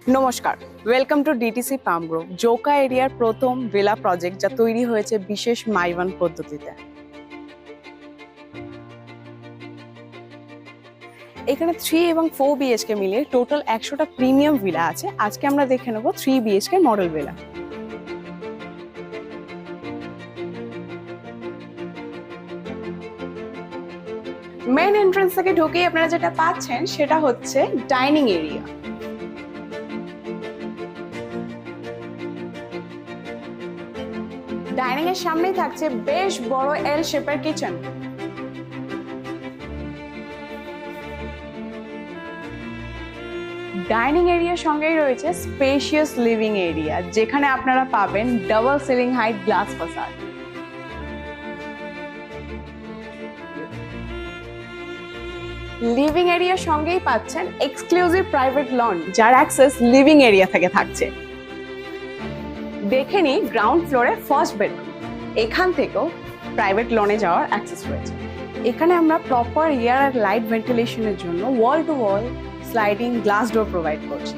নমস্কার, welcome to DTC palm Grove, Joka এরিয়ার প্রথম ভিলা প্রজেক্ট যা তৈরি হয়েছে বিশেষ মাইওয়ান পদ্ধতিতে। এখানে 3 এবং 4 বিএইচকে মিলিয়ে টোটাল 100টা প্রিমিয়াম ভিলা আছে। আজকে আমরা দেখে নেব 3 BHK model villa. Main entrance থেকে ঢুকেই আপনারা যেটা পাচ্ছেন সেটা হচ্ছে ডাইনিং এরিয়া। ডাইনিং এর সামনেই থাকছে বেশ বড় এল শেপের কিচেন। ডাইনিং এরিয়ার সঙ্গেই রয়েছে স্পেশিয়াস লিভিং এরিয়া, যেখানে আপনারা পাবেন ডাবল সিলিং হাইট গ্লাস ফাসাদ। লিভিং এরিয়ার সঙ্গেই পাচ্ছেন এক্সক্লুসিভ প্রাইভেট লন, যার অ্যাক্সেস লিভিং এরিয়া থেকে থাকছে। দেখে নিই গ্রাউন্ড ফ্লোরে ফার্স্ট বেডরুম। এখান থেকেও প্রাইভেট লনে যাওয়ার অ্যাক্সেস রয়েছে। এখানে আমরা প্রপার এয়ার আর লাইট ভেন্টিলেশনের জন্য ওয়াল to all sliding glass door provide করছি।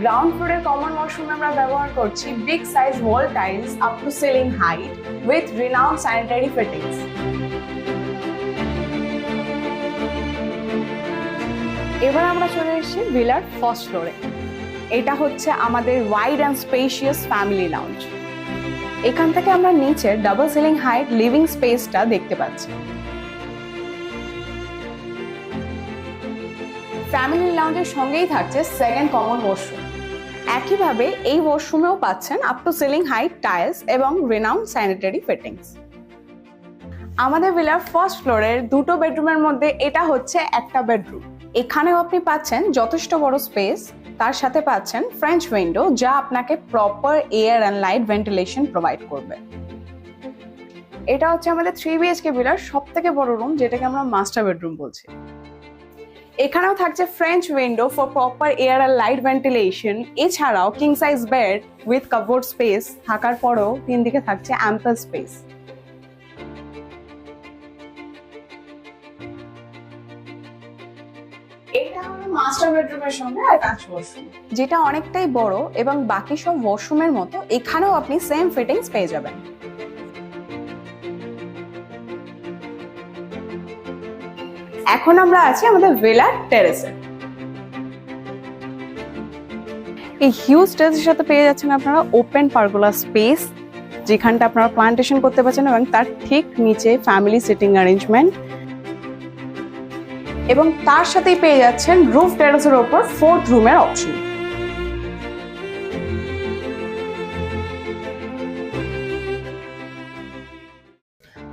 গ্রাউন্ড ফ্লোরের কমন ওয়াশরুমে আমরা ব্যবহার করছি big size wall tiles up to ceiling height with renowned sanitary fittings. এবার আমরা চলে এসেছি ভিলার ফার্স্ট ফ্লোরে। এটা হচ্ছে আমাদের wide and spacious family lounge. এখান থেকে আমরা নিচের ডাবল সিলিং হাইট লিভিং স্পেসটা দেখতে পাচ্ছি। ফ্যামিলি লাউঞ্জের সঙ্গেই থাকছে সেকেন্ড কমন ওয়াশরুম। একইভাবে এই ওয়াশরুমেও পাচ্ছেন up to ceiling height tiles এবং রিনাউন্ড স্যানিটারি ফিটিংস। আমাদের ভিলার ফার্স্ট ফ্লোরের দুটো বেডরুমের মধ্যে এটা হচ্ছে একটা বেডরুম। এখানেও আপনি পাচ্ছেন যথেষ্ট বড় স্পেস, তার সাথে পাচ্ছেন ফ্রেঞ্চ উইন্ডো, যা আপনাকে proper air and light ventilation provide করবে। এটা হচ্ছে আমাদের 3 বিএইচকে ভিলার সব থেকে বড় রুম, যেটাকে আমরা মাস্টার বেডরুম বলছি। এখানেও থাকছে French window for proper air আর লাইট ভেন্টিলেশন। এছাড়াও king size bed with cupboard space থাকার পরেও 3 দিকে থাকছে অ্যাম্পল স্পেস। এটা হলো মাস্টার বেডরুমের সঙ্গে অ্যাটাচ ওয়াশরুম, যেটা অনেকটাই বড় এবং বাকি সব ওয়াশরুমের মতো এখানেও আপনি সেম ফিটিংস পেয়ে যাবেন। এখন আমরা আছি আমাদের ভিলার টেরেসে। এই হিউজ টেরেসের সাথে পেয়ে যাচ্ছেন আপনারা ওপেন পারগোলা স্পেস, যেখানটা আপনারা প্লান্টেশন করতে পারছেন, এবং তার ঠিক নিচে ফ্যামিলি সিটিং অ্যারেঞ্জমেন্ট, এবং তার সাথেই পেয়ে যাচ্ছেন রুফ টেরেসের ওপর 4th রুমের অপশন।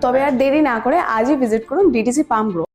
তবে আর দেরি না করে আজই ভিজিট করুন ডিটিসি পাম গ্রোভ।